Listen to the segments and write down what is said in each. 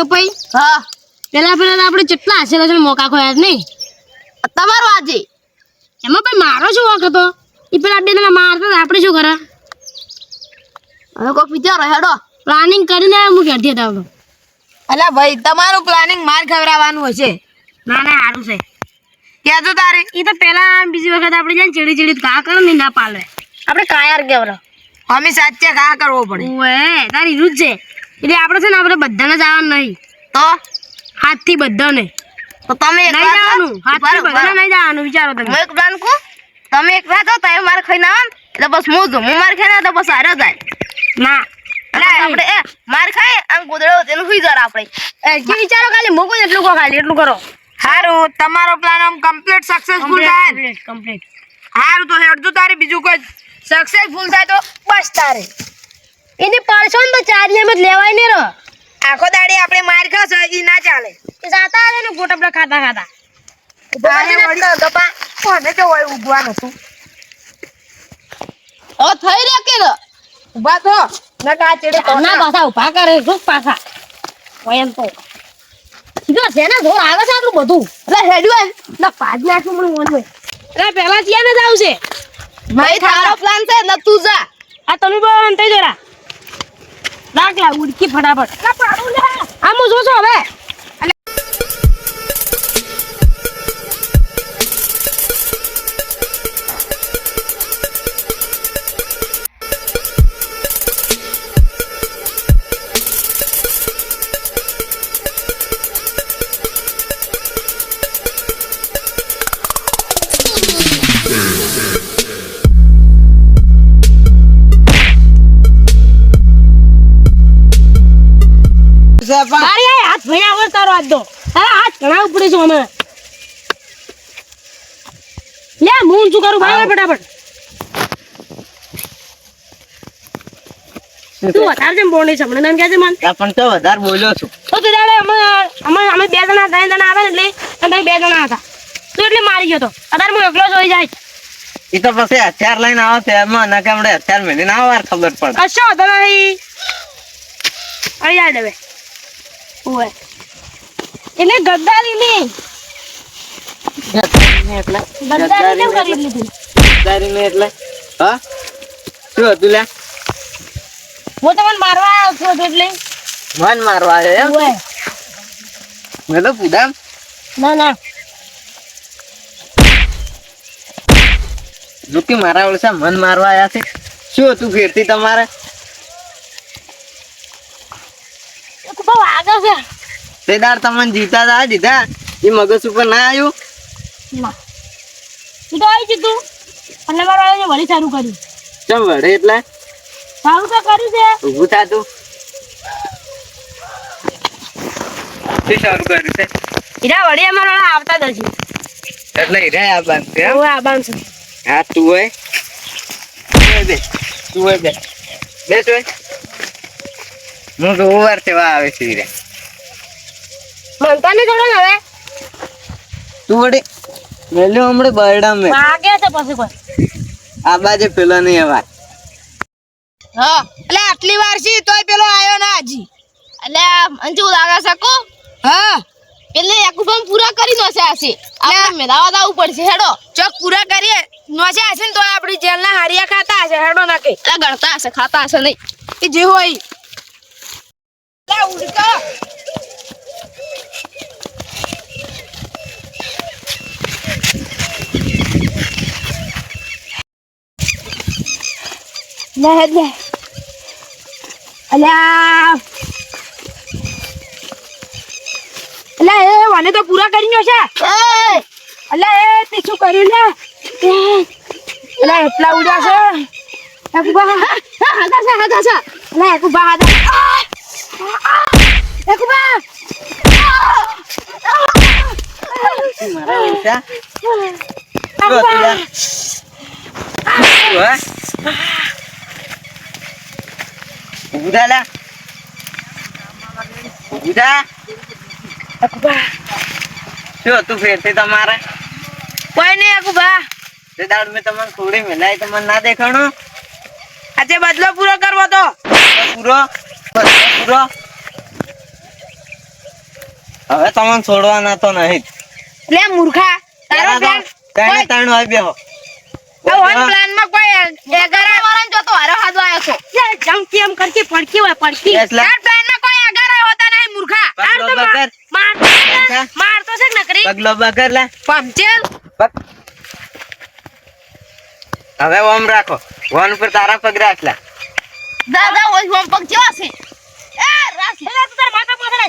તો પઈ હા પેલા આપણે કેટલા હસેલા છે મોકા ખોયા નહીં તમારો આજે એમાં ભાઈ મારો શું વાંક હતો એ પેલા બે જણા મારતા આપણે શું કરે હવે કોઈ વિચારો હેડો પ્લાનિંગ કરીને હું ઘેરથી હતા અલ્યા ભાઈ તમારું પ્લાનિંગ માર ખવડાવવાનું હશે ના સારું છે ક્યાં તો તારે એ તો પેલા બીજી વખત આપણે જાય ચીડી ઘા કરો ને ના પાલે આપણે કાયર કેવરો અમે સાચે ઘા કરવો પડે ઓએ તારી રૂજ છે એટલે આપણે છે ને આપણે બધાને જવાનું નહીં તો હાથથી બધાને તો તમે નહીં જવાનું હાથથી બધાને નહીં જવાનું વિચારો તમે હું એક પ્લાન કહું તમે એકલા છો તમે માર ખાઈને આવો એટલે બસ હું માર ખાઈને તો બસ હારે જાય ના આપણે માર ખાય આમ ગોદડો તેનું સુઈ જરા આપણે જે વિચારો ખાલી મૂકો એટલું કહો ખાલી એટલું કરો સારું તમારો પ્લાન આમ કમ્પ્લીટ સક્સેસફુલ થાય કમ્પ્લીટ સારું તો હેડ તો તારે બીજું કોઈ સક્સેસફુલ થાય તો બસ તારે એને પડશો ને તો ચારિયામાં જ લેવાય ને રો આખો દાડી આપણે માર ખાશે ઈ ના ચાલે એ જાતા આવે ને ગોટ આપણે ખાતા ગપા કોને તો હોય ઉભવાનું તું ઓ થઈ રહ્યા કે ઉભા થો ના કા ચેડે ના પાછા ઉભા કરે શું પાછા હોય એમ તો સીધો છે ને જોર આવે છે આટલું બધું એટલે હેડ્યું ના પાજ નાખું મને મન હોય એટલે પહેલા ત્યાં ને જ આવશે ભાઈ તારો પ્લાન છે ને તું જા આ તમે બહુ અંતે જરા લાગલા ઉડકી ફટાફટ ના પાડું લે આમ જોશો હવે અરે હાથ ભણ્યા વર તારો હાથ દો અરે હાથ ઘણા ઉપડે છો અમે લે મૂન શું કરું ભાઈ ફટાફટ તું વધારે જેમ બોલે છે મને નામ કહે છે મન પણ તો વધારે બોલ્યો છું તો તું દાડે અમે બે જણા ત્રણ જણા આવે ને એટલે અમે બે જણા હતા તું એટલે મારી ગયો તો અત્યારે હું એકલો જોઈ જાય એ તો પછી હથિયાર લઈને આવો છે એમાં ના કે હમણાં હથિયાર મેળીને આવો ખબર પડે કશો હતો નહીં અરે યાદ હવે ઓય એટલે ગદ્દારી નહીં ગદ્દારી કેમ કરી લીધી ગદ્દારી ને એટલે હા શું હતું લ્યા હું તમને મારવા આવ્યો છું એટલે મન મારવા આવ્યો એમ ઓય મેં તો પૂછામ ના ના જોકે મારા ઓળસા મન મારવા આવ્યા છે શું હતું ફેરતી તમારે બહુ આગળ છે તે દાર તમને જીતા હતા દીધા એ મગજ ઉપર ના આવ્યું ના તું તો આવી તું એટલે મારા વળી સારું કર્યું ચમ વડે એટલે સારું તો કર્યું છે ઊભું થાતું શું સારું કર્યું છે હીરા વળી અમારા આવતા જ હશે એટલે હીરા આ બાંધ છે ઓય આ બાંધ છે હા તું હોય બે તું હોય બે બેસ હોય હું તો ઓવર સેવા આવે છે હીરા મનતા ને થોડો ને હવે તું વડે મેલ્યો હમણાં બરડા મેં માગે છે પછી કોઈ આ બાજુ પેલો નહીં અવાજ હા એટલે આટલી વાર છે તોય પેલો આયો ના હજી એટલે અંજુ લાગા શકો હા એટલે યાકુબમ પૂરા કરી નોસે હશે આપણે મેદાવાદ આવવું પડશે હેડો ચોક પૂરા કરીએ નોસે હશે ને તો આપણી જેલના હારિયા ખાતા હશે હેડો ના કે ગળતા હશે ખાતા હશે નહીં એ જે હોય લે ઉડકા લે અલ્યા અલ્યા એ વાને તો પૂરા કરી નો છે અલ્યા એ તે શું કર્યું લે અલ્યા એટલા ઉડ્યા છે એકુબા હાદા છે અલ્યા એકુબા હાદા એકુબા મારા ઓળસા ઉભા લા ઉભા શું હતું ફેરતી તમારે કોઈ નહીં એકુબા તે દાડ મેં તમને થોડી મેલાઈ તમને ના દેખાણું આજે બદલો પૂરો કરવો તો પૂરો બદલો પૂરો હવે તમને છોડવાના તો નહીં જ. લે મૂર્ખા તારો પ્લાન ત્રણે ત્રણ હોય બેહો. પ્લાન માં કોઈ એગારા વાળા જો તો હારો હાજો આયો છો જંકી એમ કરકી પડકી હોય પડકી એટલે તાર પ્લાન માં કોઈ એગારા હોતા નહીં મૂર્ખા પગલો બગર મારતો છે ને નકરી પગલો બગર લે પમચેલ પગ. હવે ઓમ રાખો વન ઉપર તારા પગ રાખ લે. દાદા ઓય વમ પગ જેવા છે એ રાસ એટલે તું તાર માથા પોસરે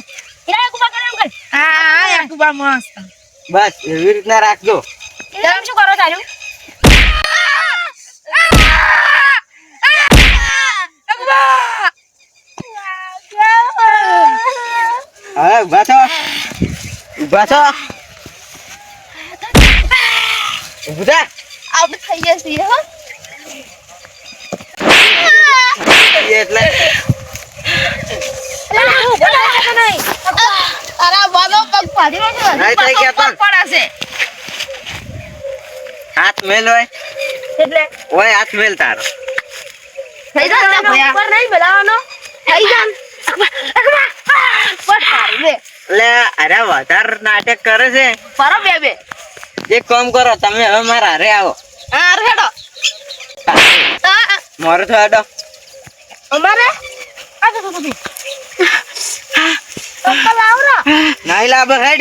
ઈરા કુબા કરે એમ કર હા યાકુબા મસ્ત બસ એવી રીતના રાખજો. એમ શું કરો તારું હવે ઉભા છો ઉભા છો ઉભું થા. આપણે થઈ જશે હો એટલે અરે બાબો પગ ફાડી રહ્યો નહીં થઈ ગયા પણ. પડાશે હાથ મેલ હોય એટલે ઓય હાથ મેલ તારો. થઈ જશે ભયા ઉપર નહીં બોલાવાનો થઈ જાન બસ સારું લે એટલે અરે વધારે નાટક કરે છે. પરો બે બે એક કામ કરો તમે હવે મારા હારે આવો. હા રેડો મારો તો હેડો. અમારે આ તો તું ચપ્પલ આવરા નહીં લાભ હેડ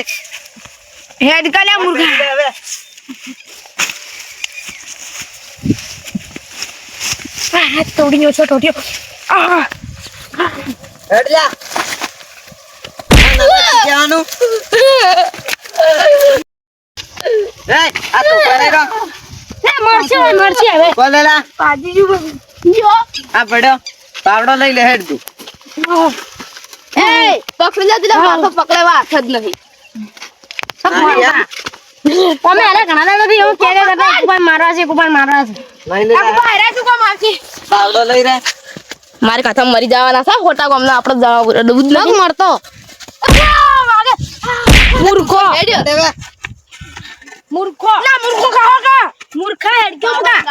હેડ કલે મૂર્ખા હવે હાથ તોડી નો છો તોડ્યો હેડ જા. જવાનું આ તો કરે રહો. હે મરશે હવે બોલેલા પાજી જો આ પડ્યો પાવડો લઈ લે હેડ તું. એ પકડી લે દિલા પાછો પકડવા હાથ જ નહીં અમે આને ઘણા દાડા થી એવું કહે કરતા કુપાન મારવા છે લઈ લે આ બહાર તું કોમ આવતી પાવડો લઈ રે. મારી કાથા મરી જવાના છે ખોટા ગામના આપણે જવા દૂધ નથી મળતો મૂર્ખો હેડ્યો મૂર્ખો ના મૂર્ખો ખાવા કા મૂર્ખા હેડ ક્यों કા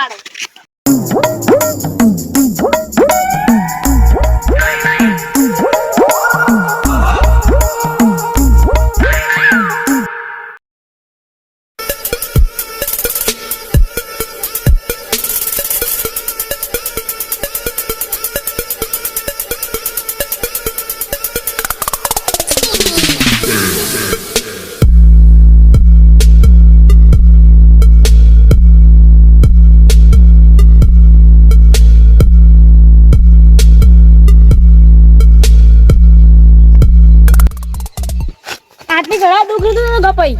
આટલી ઘણા દુખ લીધું તો ગપાઈ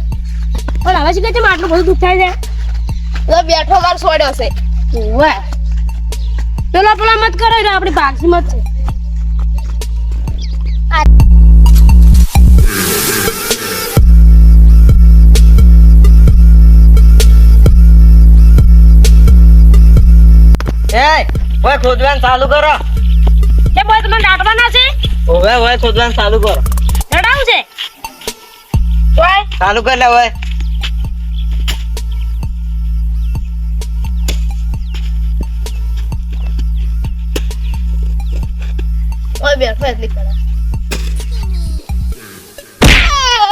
પણ હવે શું કે છે આટલું બધું દુખ થાય છે બેઠો માર છોડ્યો છે ઓવે પેલા મત કરો રે આપણી ભાગસી મત છે એ ઓય ખોદવાનું ચાલુ કરો. એ બોય તમને દાટવાના છે ઓવે ઓય ખોદવાનું ચાલુ કરો. રડાવું છે ઓય ચાલુ કર લે ઓય. ઓય બેઠો એટલી કરે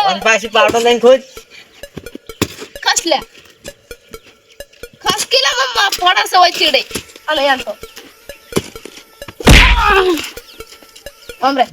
અને પાછી પાવડો લઈને ખોદ. ખસ લે ખસ કે લે મમ્મા ફોડા સે હોય ચીડે અને યાર તો hombre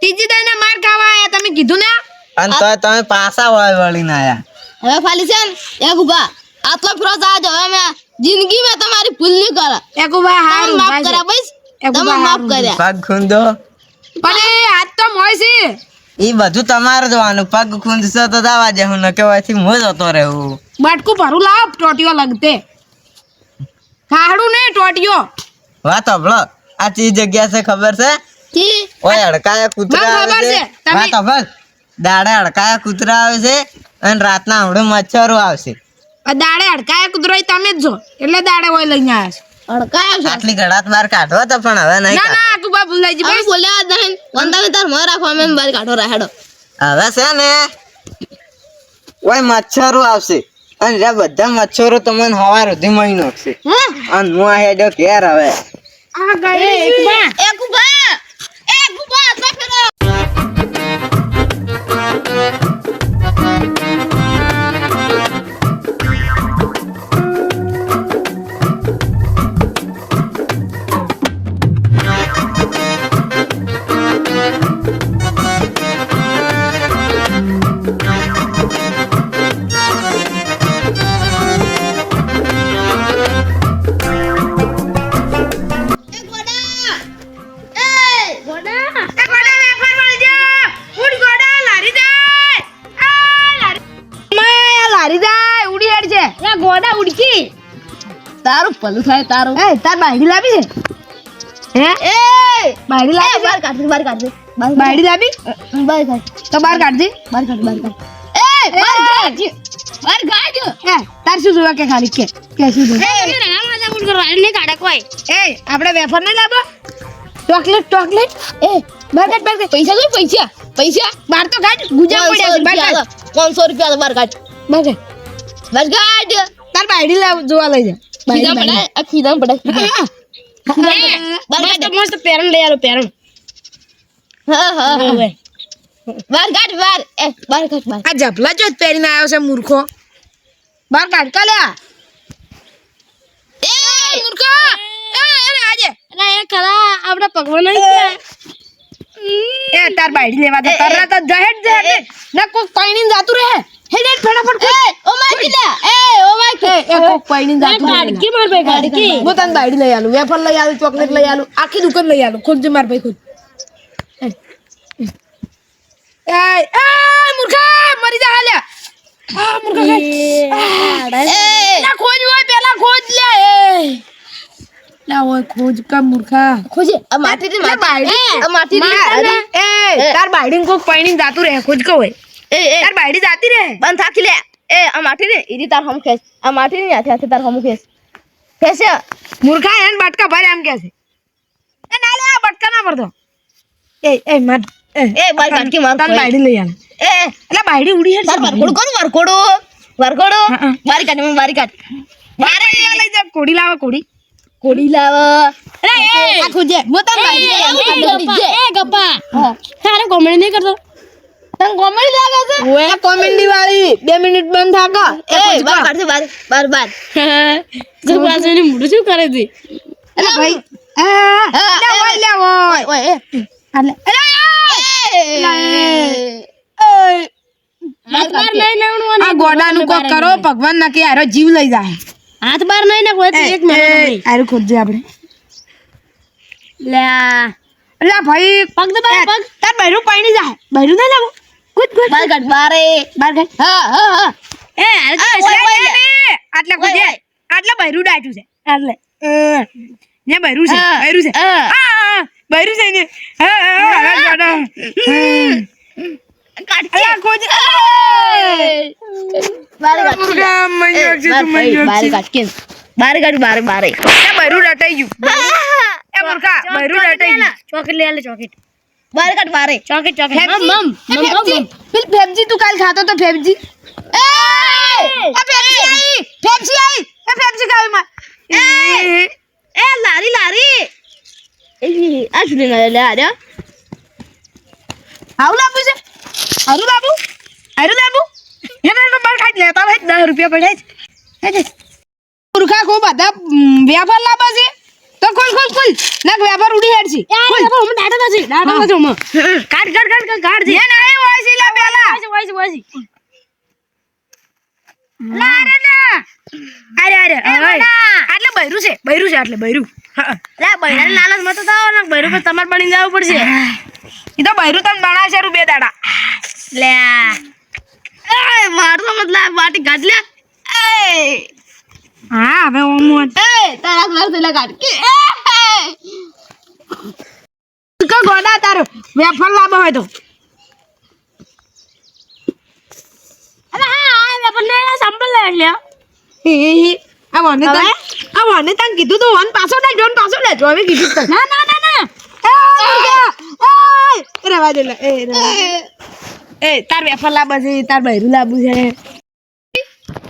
ત્રીજી દાઈને માર ખાવા આયા તમે કીધું ને અને તો તમે પાછા વળીને આયા. હવે ખાલી છે ને એક ઉભા આટલો ફરો જાજો હવે મેં જિંદગી મેં તમારી ભૂલ નહીં કરે એક ઉભા હારું માફ કર્યા બસ તમે માફ કર્યા પગ ખૂંદો પણ એ આજ તો મોય છે ઈ બધું તમારે જોવાનું. પગ ખૂંદશો તો દાવા જેવું ન કહેવાયથી હું જતો રહેવું. બટકું ભરું લાવ ટોટીઓ લગતે ખાડું નહીં ટોટીઓ વાત સાંભળો આ ચી જગ્યા છે ખબર છે? ઓય અડકાયા કૂતરા મને આવે ખબર છે. છે. તમે- વાત સાંભળ દાડે અડકાયા કૂતરા આવે છે અને રાતના હમણાં મચ્છરો આવશે. આ દાડે અડકાયા કુતરોય તમે જ જો એટલે દાડે હોય લઈને આવ્યા છે અડકાયા છે આટલી ઘડાત બાર કાઢો તો પણ હવે નહીં ના કાઢો. ના તું બા ભૂલાઈ જી બસ બોલ્યા જ નહીં વંદા તાર મોર રાખો અમે બાર કાઢો રાહેડો હવે છે ને ઓય મચ્છરો આવશે અને રે બધા મચ્છરો તમને હવાર સુધી મહી નાખશે. અને હું આ હેડો ઘેર હવે આ ગઈ એક ઉભા આટલો ફેરો ગોડા ઉડકી તારું પલું થાય તારું એ તાર બાયડી લાવી છે હે એ બાયડી લાવી બાર કાઢ બાયડી લાવી બાર કાઢ તો બાર કાઢ બાર કાઢ એ બાર કાઢ એ તાર શું જોવા કે ખાલી કે શું જોવા એ રામ મજા ગુડ રાઈડ ને કાઢે કોઈ એ આપણે વેફર નહીં લાવો ચોકલેટ એ બાર કાઢ પૈસા બાર તો કાઢ ગુજા પડ્યા છે બાર કાઢ 500 રૂપિયા બાર કાઢ બાર કાઢ તાર બાયડી લાવ જોવા લઈ જા ખીદા પડે મસ્ત પેરણ લઈ આલો પેરણ હા બાર કાઢ બાર આ જપલા જો પહેરીને આવ્યો છે મૂર્ખો બાર કાઢ કાલ્યા એ મૂર્ખો એ આજે અલા એ ખરા આપડા પગવા નહીં એ તાર બાયડી લેવા દે તારા તો જહેડ ના કોઈ પાણી જાતું રહે હેડ ફટાફટ oh my Qila oh my એ કોક પાણી જાતું ગાડકી માર ભાઈ ગાડકી હું તને બાયડી લઈ આલું વેફર લઈ આલું ચોકલેટ લઈ આલું આખી દુકાન લઈ આલું ખોદ માર ભાઈ ખોદ એ મૂર્ખા મરી જા હાલ્યા આ મૂર્ખા ના ખોજ હોય પેલા ખોજ લે ના હોય ખોજ કા મૂર્ખા ખોજે આ માટી બાયડી આ માટી એ તાર બાયડી કોક પાણી જાતું રહે ખોજ કો હોય તાર બાયડી જાતી રહે બંધ થાકી લે એ આ માટી ને ઈરી તાર હમ ખેસ આ માટી ને હાથે તાર હમ ખેસ ખેસે મૂર્ખા એન બટકા ભરે એમ કે છે એ ના લે આ બટકા ના ભરતો એ મત એ બાર કાટકી માર તાર બાયડી લઈ આલ એ એલા બાયડી ઉડી હે તાર વરકોડો બારી કાટ મારે લઈ જા કોડી લાવ કોડી લાવ એ આ ખોજે મો તાર બાયડી એ ગપ્પા તારે કોમેડી નહીં કરતો તને કોમેડી લાગે છે ઓએ કોમેડી વાળી 2 મિનિટ બંધ થાકો એ બાર કાઢશે બાર જો પાછળની મુઢું શું કરે છે અલા ભાઈ લે ઓય આલે હાથ બાર નહીં લેવાનું આ ગોડાનું કોક કરો ભગવાન ના કે આરો જીવ લઈ જાય હાથ બાર નહીં ને કોઈ એક મિનિટ આરો ખોજે આપણે લે અલા ભાઈ પગ દે પગ તાર બૈરું પાણી જાય બૈરું ના લાવો ગુડ બાર કાઢ હા એ આટલે ખોજે આટલે બૈરું ડાટ્યું છે આટલે ને બૈરું છે હા બૈરું છે ને હા ગોડા કાઢ ખોજ બાર બૈરું ડટાઈ ગયું એ મૂર્ખા બૈરું ડટાઈ ગયું ચોકલેટ લે આલે ચોકલેટ બાર કાઢ બારે ચોકલેટ મમ પેલ ફેબજી તું કાલ ખાતો તો ફેબજી એ આ ફેબજી આઈ એ ફેબજી ખાવી માં એ લારી એ આ શું લે લે આ આવું લાબુ છે આરું લાબુ એને તો બાર કાઢ લેતા હોય 10 રૂપિયા પડ્યા છે મૂર્ખા કો બધા વ્યાપાર લાબા છે તો ખોલ નક વેપાર ઉડી હેડસી ખોલ હું ડાટા નથી હું કાઢ એ નહીં હોય છે લા પેલા વાસી લા રે ના અરે આટલે બૈરું છે આટલે બૈરું લા બૈરાને લાલચ મત થાવ ને બૈરું પર તમાર બની જવું પડશે ઈ તો બૈરું તને બનાવશે રૂ બે દાડા લે એ મારતો મતલબ વાટી ગાજ લે એ હા હવે ઓમ તારા ઘર પેલા કાઢ કે ક ગોડા તારો વેફર લાવો હોય તો અરે હા વેપાર ને સંભળ લે એટલે આ વને તને કીધું તો વન પાછો ના જોન પાછો લે જો હવે કીધું તને ના રેવા દે લે એ તાર વેફર લાવો છે તાર બૈરું લાવું છે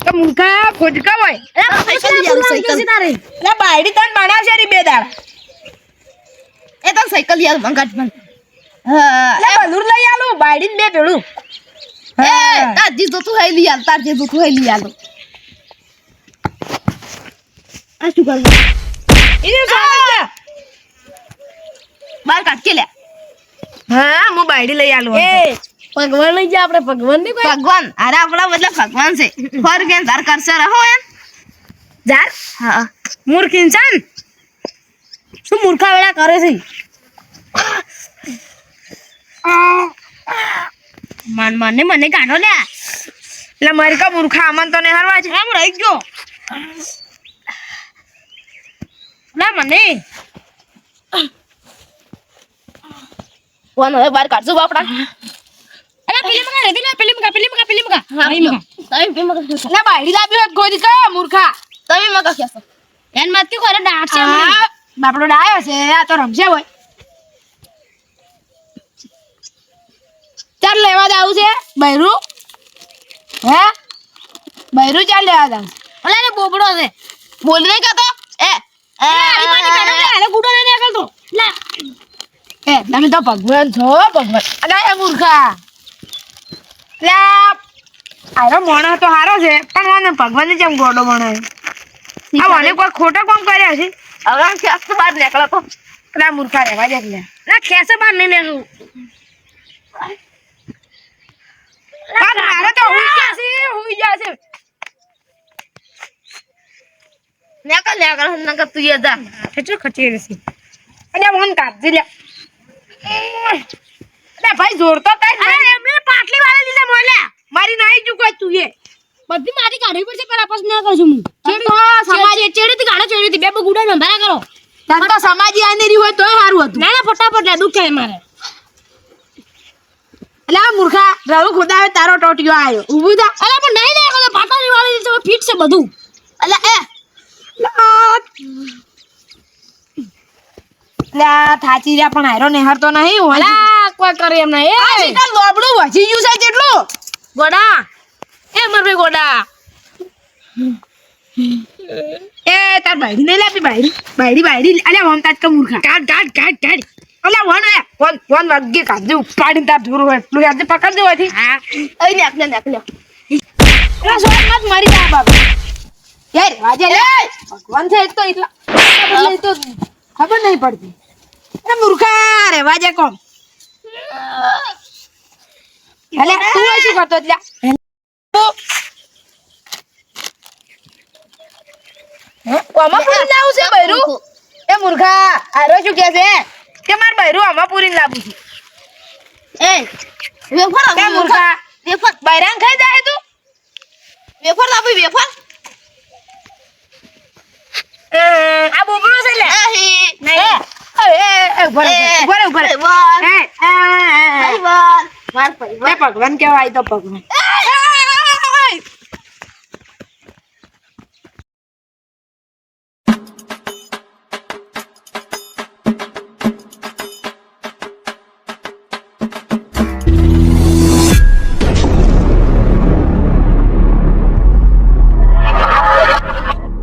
તો મુકા ખોજકા હોય તારે લે બાયડી તને બનાવશે રી બે દાડા એ તો સાયકલ યાર મંગાટ પણ લે બલૂર લઈ આલું બાયડીને બે ભેળું એ તાજી તો તું હેલી યાર તાજી તો તું હેલી યાર આ શું કરું એને સમજ બાર કાઢ કે લે હા હું બાયડી લઈ આલું એ ભગવાન લઈ જા આપણે ભગવાન ની કોઈ ભગવાન અરે આપણા મતલબ ભગવાન છે ફોર કેમ ધાર કરશે રહો એમ જાર હા મૂર્ખ ઇન્સાન શું મૂર્ખા વેળા કરે છે મને કાઢો લે એટલે મારી કા મૂર્ખા આમન તો ને હરવા છે આમ રહી ગયો લા મને કોણ હવે બાર કાઢજો બાપડા અરે પેલી મકા એટલે બાયડી લાવી હોત કોઈ દી કા મૂર્ખા તમે મગા કેસો એન મત કરે ડાટ છે હા બાપડો ડાયો છે આ તો રમશે હોય ચાલ લેવા જાવું છે બૈરું હે બૈરું ચાલ લેવા જાવ અલે ને બોબડો છે બોલ નહીં કાતો એ આરી માટી કાઢો લે આલે ગુડો નહીં નીકળતો લા એ તમે તો ભગવાન છો ભગવાન અલે એ મૂર્ખા લે આરો મોણો તો હારો છે પણ મને ભગવાન ની જેમ ગોડો બનાવે આ મને કોઈ ખોટા કામ કર્યા છે હવે કેસ બાર નીકળો તો એટલે આ મૂર્ખા રહેવા દે એટલે ના ખેસે બાર નહીં લેવું પણ મારે તો હુઈ જશે નીકળ નકર તું એ જા કેટલું ખચી રહેશે અને મન કાઢી લે અરે ભાઈ જોર તો કઈ અરે એમને પાટલી વાળા લીધા મોલ્યા મારી નાઈ ચૂકાય તું એ બધી માટી કાઢવી પડશે પેલા પછી ના કરશું હું ચેડીથી કાઢો ચેડીથી બે ગુડા નંબરા કરો તન તો સમાજી આને રી હોય તોય સારું હતું ના ફટાફટ લે દુખ થાય મારે એટલે આ મૂર્ખા રવ ખુદાવે તારો ટોટિયો આવ્યો ઊભું થા અરે પણ નહીં દેખો તો પાટલી વાળી લીધા ફિટ છે બધું અલે એ લા થાચી રહ્યા પણ હારો નેહરતો નહીં હોય અલા કોઈ કરે એમ ના એ સીધા લોબડું વધી ગયું છે જેટલું ગોડા એ મર ભાઈ ગોડા એ તાર બાયડી નહીં લાપી બાયડી અલ્યા વન તાજ કા મૂર્ખા કાઢ અલ્યા વન વાગ્યે કાઢજે ઉપાડીને તાર ધૂરું હોય એટલું આજે પકડ દે હોયથી હા અહીં નીકળ એલા સોળ મત મારી જા બાપ યાર વાજે લે ભગવાન છે તો એટલા તો ખબર નહીં પડતી એ મૂર્ખા રે વાજે કોમ અલ્યા તું શું કરતો એટલા આમાં પૂરી લાવું છે બૈરું એ મૂર્ખા આરો શું કે છે કે માર બૈરું આમાં પૂરી લાવું છું એ વેફર કે મૂર્ખા વેફર બૈરાંગ ખાઈ જાય તું વેફર લાવી વેફર આ બોબડો છે લે નહીં એ ઉભર એ પરિવાર ભગવાન કેવાય તો ભગવાન